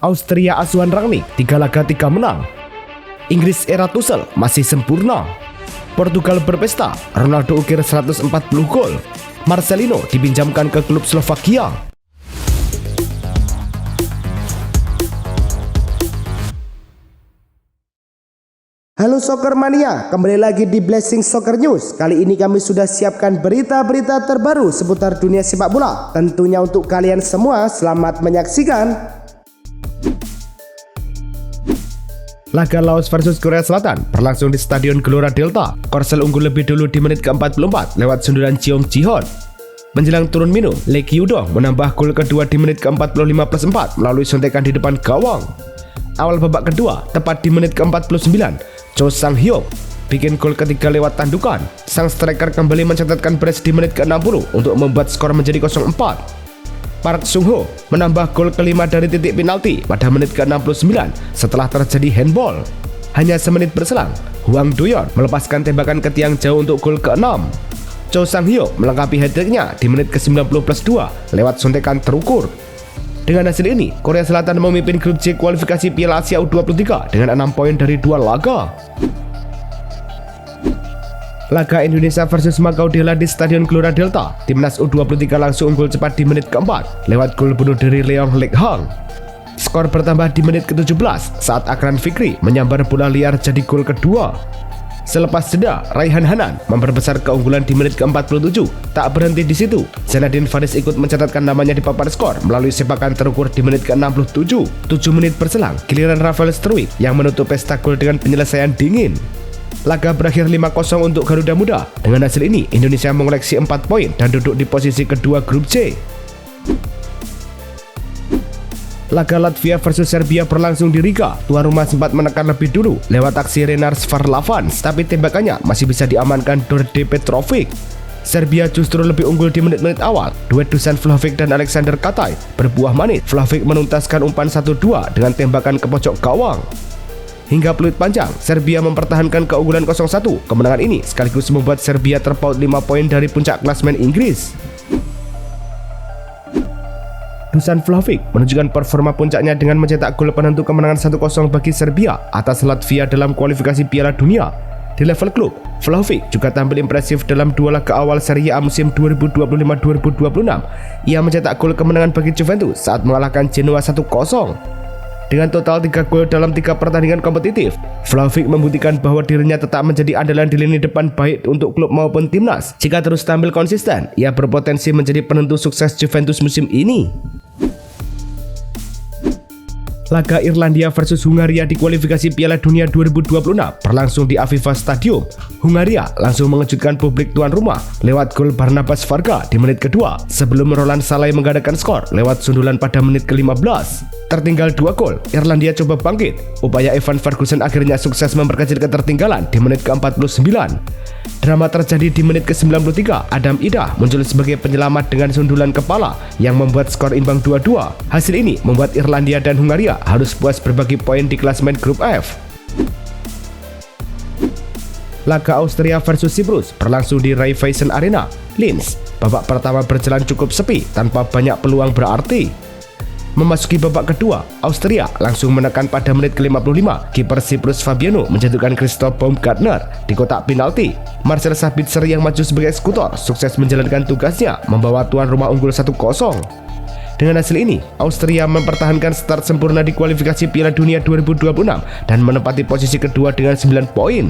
Austria asuhan Rangnick 3 laga 3 menang. Inggris era Tuchel masih sempurna. Portugal berpesta, Ronaldo ukir 140 gol. Marcelino dipinjamkan ke klub Slovakia. Halo Soccer Mania, kembali lagi di Blessing Soccer News. Kali ini kami sudah siapkan berita-berita terbaru seputar dunia sepak bola. Tentunya untuk kalian semua, selamat menyaksikan. Laga Laos versus Korea Selatan berlangsung di Stadion Gelora Delta. Korsel unggul lebih dulu di menit ke-44 lewat sundulan Cheong Ji-hoon. Menjelang turun minum, Lee Kyu-dong menambah gol kedua di menit ke-45+4 melalui sontekan di depan gawang. Awal babak kedua, tepat di menit ke-49, Cho Sang-hyuk bikin gol ketiga lewat tandukan. Sang striker kembali mencatatkan brace di menit ke-60 untuk membuat skor menjadi 0-4. Park Sung-ho menambah gol kelima dari titik penalti pada menit ke-69 setelah terjadi handball. Hanya semenit berselang, Hwang Do-yeon melepaskan tembakan ke tiang jauh untuk gol ke-6. Cho Sang-hyuk melengkapi hat-tricknya di menit ke-90+2 lewat sontekan terukur. Dengan hasil ini, Korea Selatan memimpin grup C kualifikasi Piala Asia U23 dengan 6 poin dari 2 laga. Laga Indonesia versus Macau dihelat di Stadion Gelora Delta. Timnas U23 langsung unggul cepat di menit ke-4 lewat gol bunuh diri Leong Lek Hang. Skor bertambah di menit ke-17 saat Akran Fikri menyambar bola liar jadi gol kedua. Selepas jeda, Raihan Hanan memperbesar keunggulan di menit ke-47. Tak berhenti di situ, Zenadin Faris ikut mencatatkan namanya di papan skor melalui sepakan terukur di menit ke-67. 7 menit berselang, giliran Rafael Struijk yang menutup pesta gol dengan penyelesaian dingin. Laga berakhir 5-0 untuk Garuda Muda. Dengan hasil ini, Indonesia mengoleksi 4 poin dan duduk di posisi kedua grup C. Laga Latvia versus Serbia berlangsung di Riga. Tuan rumah sempat menekan lebih dulu lewat aksi Renars Varlavans, tapi tembakannya masih bisa diamankan Đorđe Petrovic. Serbia justru lebih unggul di menit-menit awal. Duet Dusan Vlahovic dan Alexander Kataj berbuah manis. Vlahovic menuntaskan umpan 1-2 dengan tembakan ke pojok gawang. Hingga peluit panjang, Serbia mempertahankan keunggulan 0-1. Kemenangan ini sekaligus membuat Serbia terpaut 5 poin dari puncak klasemen Inggris. Dusan Vlahovic menunjukkan performa puncaknya dengan mencetak gol penentu kemenangan 1-0 bagi Serbia atas Latvia dalam kualifikasi Piala Dunia. Di level klub, Vlahovic juga tampil impresif dalam 2 laga awal Serie A musim 2025-2026. Ia mencetak gol kemenangan bagi Juventus saat mengalahkan Genoa 1-0. Dengan total 3 gol dalam 3 pertandingan kompetitif, Vlahovic membuktikan bahwa dirinya tetap menjadi andalan di lini depan baik untuk klub maupun timnas. Jika terus tampil konsisten, ia berpotensi menjadi penentu sukses Juventus musim ini. Laga Irlandia versus Hungaria di kualifikasi Piala Dunia 2026 berlangsung di Aviva Stadium. Hungaria langsung mengejutkan publik tuan rumah lewat gol Barnabas Varga di menit kedua sebelum Roland Salai menggandakan skor lewat sundulan pada menit ke-15. Tertinggal 2 gol, Irlandia coba bangkit. Upaya Evan Ferguson akhirnya sukses memperkecil ketertinggalan di menit ke-49. Drama terjadi di menit ke-93. Adam Idah muncul sebagai penyelamat dengan sundulan kepala yang membuat skor imbang 2-2. Hasil ini membuat Irlandia dan Hungaria harus puas berbagi poin di klasemen grup F. Laga Austria versus Siprus berlangsung di Raiffeisen Arena, Linz. Babak pertama berjalan cukup sepi tanpa banyak peluang berarti. Memasuki babak kedua, Austria langsung menekan pada menit ke-55. Kiper Siprus Fabiano menjatuhkan Christoph Baumgartner di kotak penalti. Marcel Sabitzer yang maju sebagai eksekutor sukses menjalankan tugasnya membawa tuan rumah unggul 1-0. Dengan hasil ini, Austria mempertahankan start sempurna di kualifikasi Piala Dunia 2026 dan menempati posisi kedua dengan 9 poin.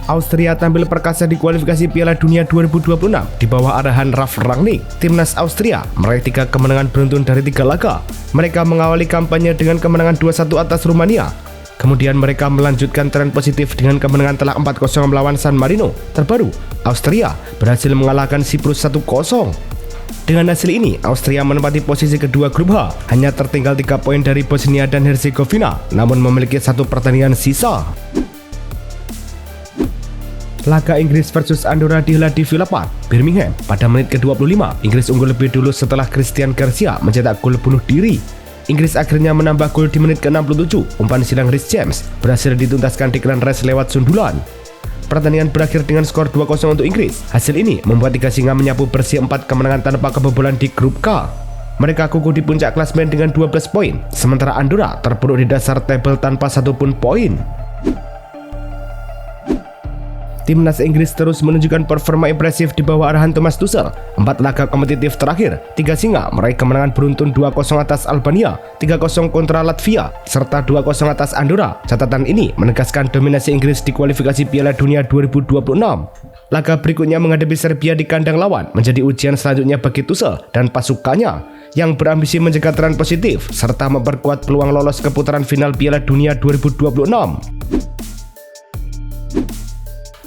Austria tampil perkasa di kualifikasi Piala Dunia 2026 di bawah arahan Ralf Rangnick. Timnas Austria meraih 3 kemenangan beruntun dari 3 laga. Mereka mengawali kampanye dengan kemenangan 2-1 atas Rumania. Kemudian mereka melanjutkan tren positif dengan kemenangan telak 4-0 melawan San Marino. Terbaru, Austria berhasil mengalahkan Siprus 1-0. Dengan hasil ini, Austria menempati posisi kedua grup H, hanya tertinggal 3 poin dari Bosnia dan Herzegovina, namun memiliki 1 pertandingan sisa. Laga Inggris versus Andorra dihelat di Villa Park, Birmingham. Pada menit ke-25, Inggris unggul lebih dulu setelah Christian Garcia mencetak gol bunuh diri. Inggris akhirnya menambah gol di menit ke-67. Umpan silang Reece James berhasil dituntaskan Declan Rice lewat sundulan. Pertandingan berakhir dengan skor 2-0 untuk Inggris. Hasil ini membuat tiga singa menyapu bersih 4 kemenangan tanpa kebobolan di grup K. Mereka kukuh di puncak klasemen dengan 12 poin, sementara Andorra terpuruk di dasar tabel tanpa satupun poin. Timnas Inggris terus menunjukkan performa impresif di bawah arahan Thomas Tuchel. 4 laga kompetitif terakhir, 3 singa meraih kemenangan beruntun 2-0 atas Albania, 3-0 kontra Latvia, serta 2-0 atas Andorra. Catatan ini menegaskan dominasi Inggris di kualifikasi Piala Dunia 2026. Laga berikutnya menghadapi Serbia di kandang lawan menjadi ujian selanjutnya bagi Tuchel dan pasukannya yang berambisi menjaga tren positif serta memperkuat peluang lolos ke putaran final Piala Dunia 2026.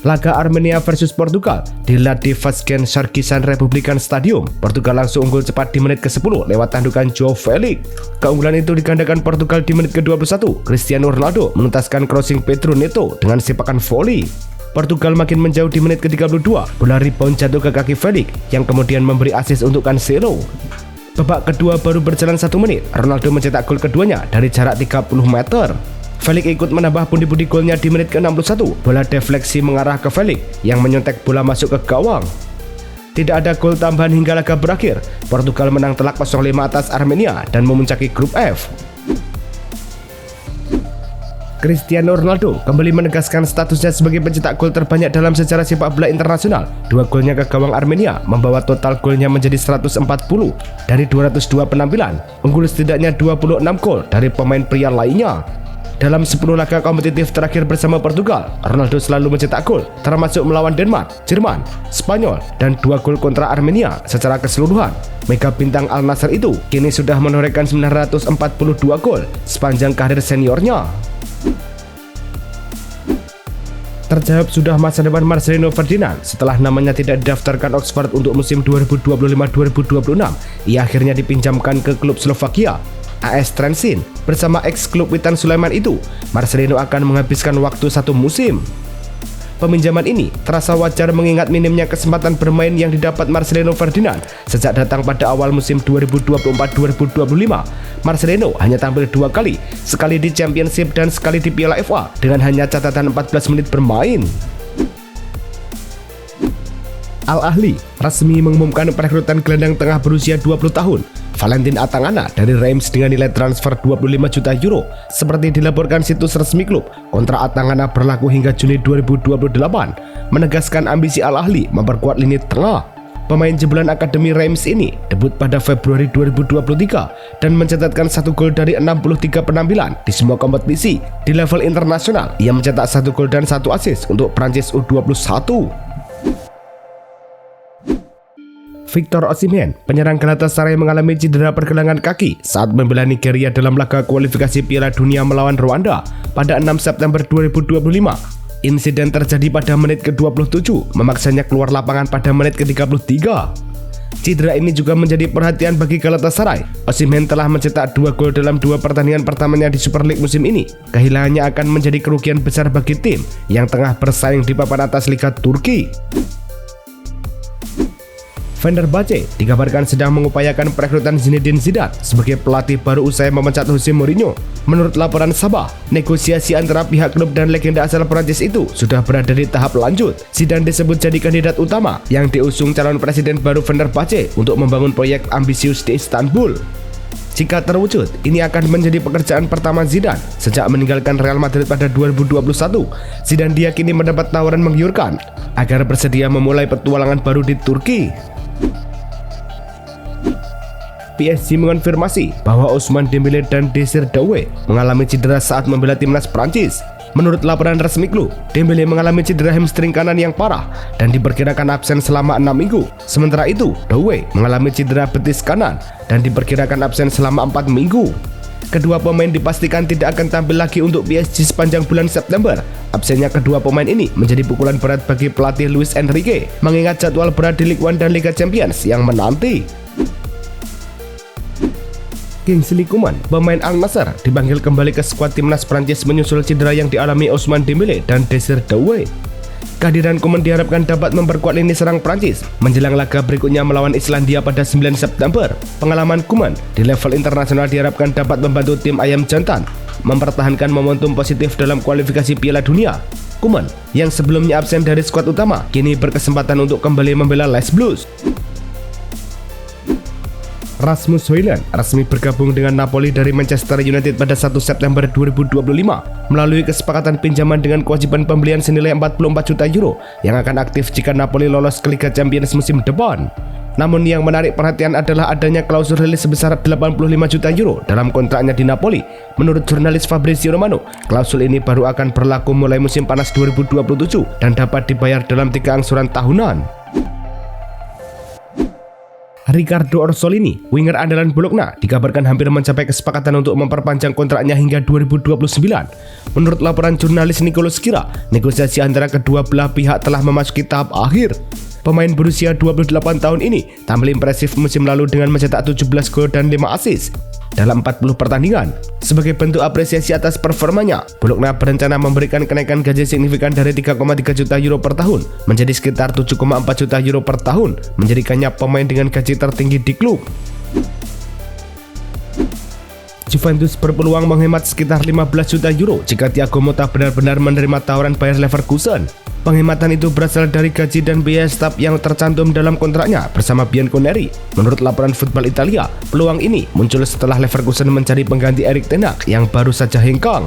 Laga Armenia versus Portugal dihelat di Vazgen Sarkisan Republikan Stadium. Portugal langsung unggul cepat di menit ke-10 lewat tandukan Joao Felix. Keunggulan itu digandakan Portugal di menit ke-21. Cristiano Ronaldo menuntaskan crossing Pedro Neto dengan sepakan volley. Portugal makin menjauh di menit ke-32. Bola rebound jatuh ke kaki Felix yang kemudian memberi assist untuk Cancelo. Babak kedua baru berjalan 1 menit, Ronaldo mencetak gol keduanya dari jarak 30 meter. Felix ikut menambah pundi-pundi golnya di menit ke-61. Bola defleksi mengarah ke Felix yang menyontek bola masuk ke gawang. Tidak ada gol tambahan hingga laga berakhir. Portugal menang telak 0-5 atas Armenia dan memuncaki grup F. Cristiano Ronaldo kembali menegaskan statusnya sebagai pencetak gol terbanyak dalam sejarah sepak bola internasional. 2 golnya ke gawang Armenia membawa total golnya menjadi 140 dari 202 penampilan. Unggul setidaknya 26 gol dari pemain pria lainnya. Dalam 10 laga kompetitif terakhir bersama Portugal, Ronaldo selalu mencetak gol, termasuk melawan Denmark, Jerman, Spanyol, dan 2 gol kontra Armenia secara keseluruhan. Mega bintang Al Nassr itu kini sudah menorehkan 942 gol sepanjang karir seniornya. Terjawab sudah masa depan Marcelino Ferdinand setelah namanya tidak didaftarkan Oxford untuk musim 2025-2026. Ia akhirnya dipinjamkan ke klub Slovakia, AS Trenčín. Bersama ex-klub Witan Sulaiman itu, Marcelino akan menghabiskan waktu 1 musim. Peminjaman ini terasa wajar mengingat minimnya kesempatan bermain yang didapat Marcelino Ferdinand sejak datang pada awal musim 2024-2025. Marcelino hanya tampil 2 kali, sekali di Championship dan sekali di Piala FA dengan hanya catatan 14 menit bermain. Al Ahly resmi mengumumkan perekrutan gelandang tengah berusia 20 tahun Valentin Atangana dari Reims dengan nilai transfer 25 juta euro. Seperti dilaporkan situs resmi klub, kontrak Atangana berlaku hingga Juni 2028, menegaskan ambisi Al Ahly memperkuat lini tengah. Pemain jebolan Akademi Reims ini debut pada Februari 2023 dan mencatatkan 1 gol dari 63 penampilan di semua kompetisi. Di level internasional, ia mencetak 1 gol dan 1 assist untuk Prancis U21. Victor Osimhen, penyerang Galatasaray, mengalami cedera pergelangan kaki saat membela Nigeria dalam laga kualifikasi Piala Dunia melawan Rwanda pada 6 September 2025. Insiden terjadi pada menit ke-27, memaksanya keluar lapangan pada menit ke-33. Cedera ini juga menjadi perhatian bagi Galatasaray. Osimhen telah mencetak 2 gol dalam 2 pertandingan pertamanya di Super League musim ini. Kehilangannya akan menjadi kerugian besar bagi tim yang tengah bersaing di papan atas Liga Turki. Fenerbahce dikabarkan sedang mengupayakan perekrutan Zinedine Zidane sebagai pelatih baru usai memecat Jose Mourinho. Menurut laporan Sabah, negosiasi antara pihak klub dan legenda asal Prancis itu sudah berada di tahap lanjut. Zidane disebut jadi kandidat utama yang diusung calon presiden baru Fenerbahce untuk membangun proyek ambisius di Istanbul. Jika terwujud, ini akan menjadi pekerjaan pertama Zidane sejak meninggalkan Real Madrid pada 2021. Zidane diyakini mendapat tawaran menggiurkan agar bersedia memulai petualangan baru di Turki. PSG mengonfirmasi bahwa Ousmane Dembélé dan Désiré Doué mengalami cedera saat membela timnas Prancis. Menurut laporan resmi klub, Dembélé mengalami cedera hamstring kanan yang parah dan diperkirakan absen selama 6 minggu. Sementara itu, Doué mengalami cedera betis kanan dan diperkirakan absen selama 4 minggu. Kedua pemain dipastikan tidak akan tampil lagi untuk PSG sepanjang bulan September. Absennya kedua pemain ini menjadi pukulan berat bagi pelatih Luis Enrique, mengingat jadwal berat di Ligue 1 dan Liga Champions yang menanti. Kingsley Coman, pemain Al Nassr, dipanggil kembali ke skuad timnas Prancis menyusul cedera yang dialami Ousmane Dembélé dan Désiré Doué. Kehadiran Coman diharapkan dapat memperkuat lini serang Prancis menjelang laga berikutnya melawan Islandia pada 9 September. Pengalaman Coman di level internasional diharapkan dapat membantu tim Ayam Jantan mempertahankan momentum positif dalam kualifikasi Piala Dunia. Coman, yang sebelumnya absen dari skuad utama, kini berkesempatan untuk kembali membela Les Blues. Rasmus Højlund resmi bergabung dengan Napoli dari Manchester United pada 1 September 2025 melalui kesepakatan pinjaman dengan kewajiban pembelian senilai 44 juta euro yang akan aktif jika Napoli lolos ke Liga Champions musim depan. Namun yang menarik perhatian adalah adanya klausul rilis sebesar 85 juta euro dalam kontraknya di Napoli. Menurut jurnalis Fabrizio Romano, klausul ini baru akan berlaku mulai musim panas 2027 dan dapat dibayar dalam 3 angsuran tahunan. Riccardo Orsolini, winger andalan Bologna, dikabarkan hampir mencapai kesepakatan untuk memperpanjang kontraknya hingga 2029. Menurut laporan jurnalis Nicolas Kira, negosiasi antara kedua belah pihak telah memasuki tahap akhir. Pemain berusia 28 tahun ini tampil impresif musim lalu dengan mencetak 17 gol dan 5 assist dalam 40 pertandingan. Sebagai bentuk apresiasi atas performanya, Bologna berencana memberikan kenaikan gaji signifikan dari 3,3 juta euro per tahun menjadi sekitar 7,4 juta euro per tahun, menjadikannya pemain dengan gaji tertinggi di klub. Juventus berpeluang menghemat sekitar 15 juta euro jika Thiago Motta benar-benar menerima tawaran Bayer Leverkusen. Penghematan itu berasal dari gaji dan biaya staf yang tercantum dalam kontraknya bersama Bianconeri. Menurut laporan Football Italia, peluang ini muncul setelah Leverkusen mencari pengganti Erik ten Hag yang baru saja hengkang.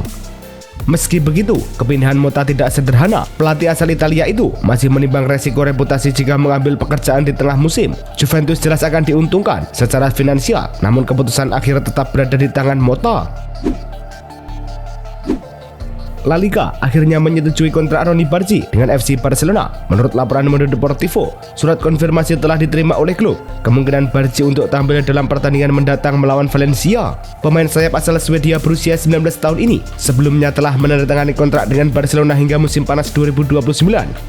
Meski begitu, kepindahan Motta tidak sederhana. Pelatih asal Italia itu masih menimbang resiko reputasi jika mengambil pekerjaan di tengah musim. Juventus jelas akan diuntungkan secara finansial, namun keputusan akhir tetap berada di tangan Motta. La Liga akhirnya menyetujui kontrak Ronny Bargi dengan FC Barcelona. Menurut laporan Mundo Deportivo, surat konfirmasi telah diterima oleh klub. Kemungkinan Bargi untuk tampil dalam pertandingan mendatang melawan Valencia. Pemain sayap asal Swedia berusia 19 tahun ini sebelumnya telah menandatangani kontrak dengan Barcelona hingga musim panas 2029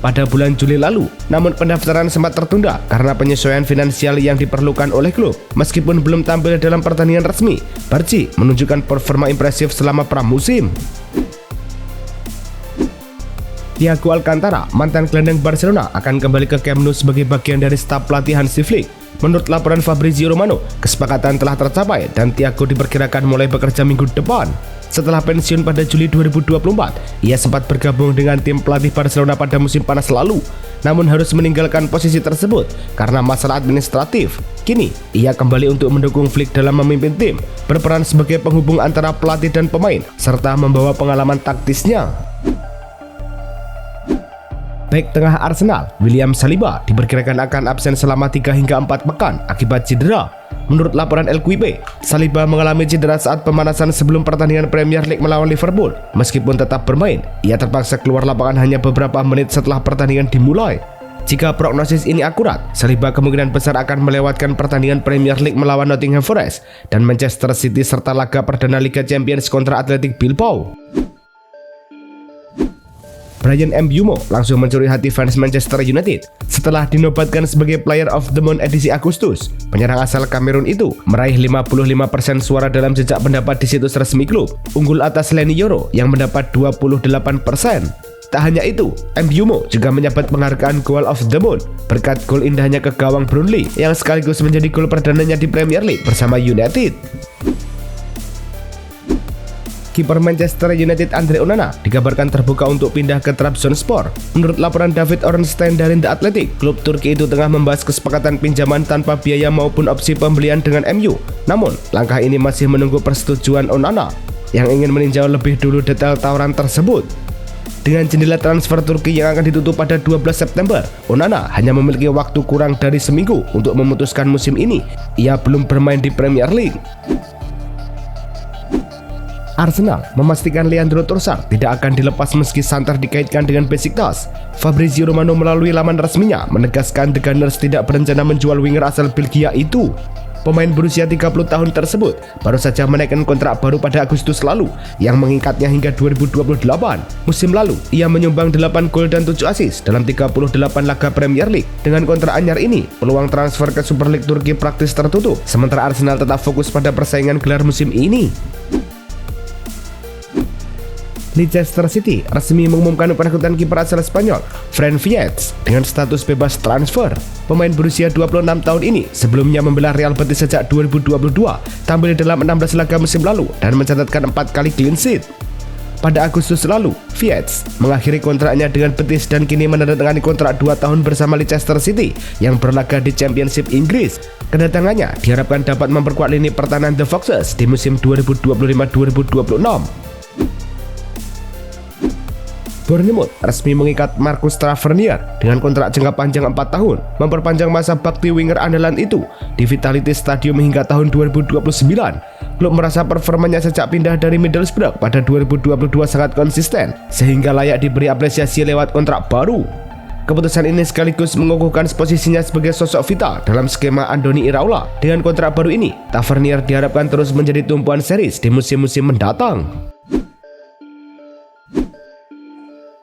pada bulan Juli lalu. Namun pendaftaran sempat tertunda karena penyesuaian finansial yang diperlukan oleh klub. Meskipun belum tampil dalam pertandingan resmi, Bargi menunjukkan performa impresif selama pramusim. Thiago Alcantara, mantan gelandang Barcelona, akan kembali ke Camp Nou sebagai bagian dari staf pelatih Hansi Flick. Menurut laporan Fabrizio Romano, kesepakatan telah tercapai dan Thiago diperkirakan mulai bekerja minggu depan. Setelah pensiun pada Juli 2024, ia sempat bergabung dengan tim pelatih Barcelona pada musim panas lalu, namun harus meninggalkan posisi tersebut karena masalah administratif. Kini, ia kembali untuk mendukung Flick dalam memimpin tim, berperan sebagai penghubung antara pelatih dan pemain, serta membawa pengalaman taktisnya. Bek tengah Arsenal, William Saliba, diperkirakan akan absen selama 3 hingga 4 pekan akibat cedera. Menurut laporan El Quipe, Saliba mengalami cedera saat pemanasan sebelum pertandingan Premier League melawan Liverpool. Meskipun tetap bermain, ia terpaksa keluar lapangan hanya beberapa menit setelah pertandingan dimulai. Jika prognosis ini akurat, Saliba kemungkinan besar akan melewatkan pertandingan Premier League melawan Nottingham Forest dan Manchester City serta laga perdana Liga Champions kontra Athletic Bilbao. Bryan Mbeumo langsung mencuri hati fans Manchester United setelah dinobatkan sebagai Player of the Month edisi Agustus. Penyerang asal Kamerun itu meraih 55% suara dalam jejak pendapat di situs resmi klub, unggul atas Leny Yoro yang mendapat 28%. Tak hanya itu, Mbeumo juga menyabet penghargaan Goal of the Month berkat gol indahnya ke gawang Burnley yang sekaligus menjadi gol perdananya di Premier League bersama United. Kiper Manchester United Andre Onana dikabarkan terbuka untuk pindah ke Trabzonspor. Menurut laporan David Ornstein dari The Athletic, klub Turki itu tengah membahas kesepakatan pinjaman tanpa biaya maupun opsi pembelian dengan MU. Namun, langkah ini masih menunggu persetujuan Onana yang ingin meninjau lebih dulu detail tawaran tersebut. Dengan jendela transfer Turki yang akan ditutup pada 12 September, Onana hanya memiliki waktu kurang dari seminggu untuk memutuskan musim ini. Ia belum bermain di Premier League. Arsenal memastikan Leandro Trossard tidak akan dilepas meski santer dikaitkan dengan Besiktas. Fabrizio Romano melalui laman resminya menegaskan The Gunners tidak berencana menjual winger asal Belgia itu. Pemain berusia 30 tahun tersebut baru saja menaikkan kontrak baru pada Agustus lalu yang mengikatnya hingga 2028. Musim lalu, ia menyumbang 8 gol dan 7 assist dalam 38 laga Premier League. Dengan kontrak anyar ini, peluang transfer ke Super League Turki praktis tertutup, sementara Arsenal tetap fokus pada persaingan gelar musim ini. Leicester City resmi mengumumkan perekrutan kiper asal Spanyol, Fran Viets, dengan status bebas transfer. Pemain berusia 26 tahun ini sebelumnya membela Real Betis sejak 2022, tampil dalam 16 laga musim lalu dan mencatatkan 4 kali clean sheet. pada Agustus lalu, Fiat mengakhiri kontraknya dengan Betis dan kini menandatangani kontrak 2 tahun bersama Leicester City yang berlaga di Championship Inggris. Kedatangannya diharapkan dapat memperkuat lini pertahanan The Foxes di musim 2025-2026. Bournemouth resmi mengikat Marcus Tavernier dengan kontrak jangka panjang 4 tahun, memperpanjang masa bakti winger andalan itu di Vitality Stadium hingga tahun 2029. Klub merasa performanya sejak pindah dari Middlesbrough pada 2022 sangat konsisten, sehingga layak diberi apresiasi lewat kontrak baru. Keputusan ini sekaligus mengukuhkan posisinya sebagai sosok vital dalam skema Andoni Iraola. Dengan kontrak baru ini, Tavernier diharapkan terus menjadi tumpuan series di musim-musim mendatang.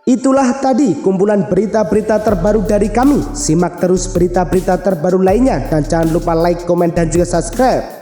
Itulah tadi kumpulan berita-berita terbaru dari kami. Simak terus berita-berita terbaru lainnya dan jangan lupa like, komen, dan juga subscribe.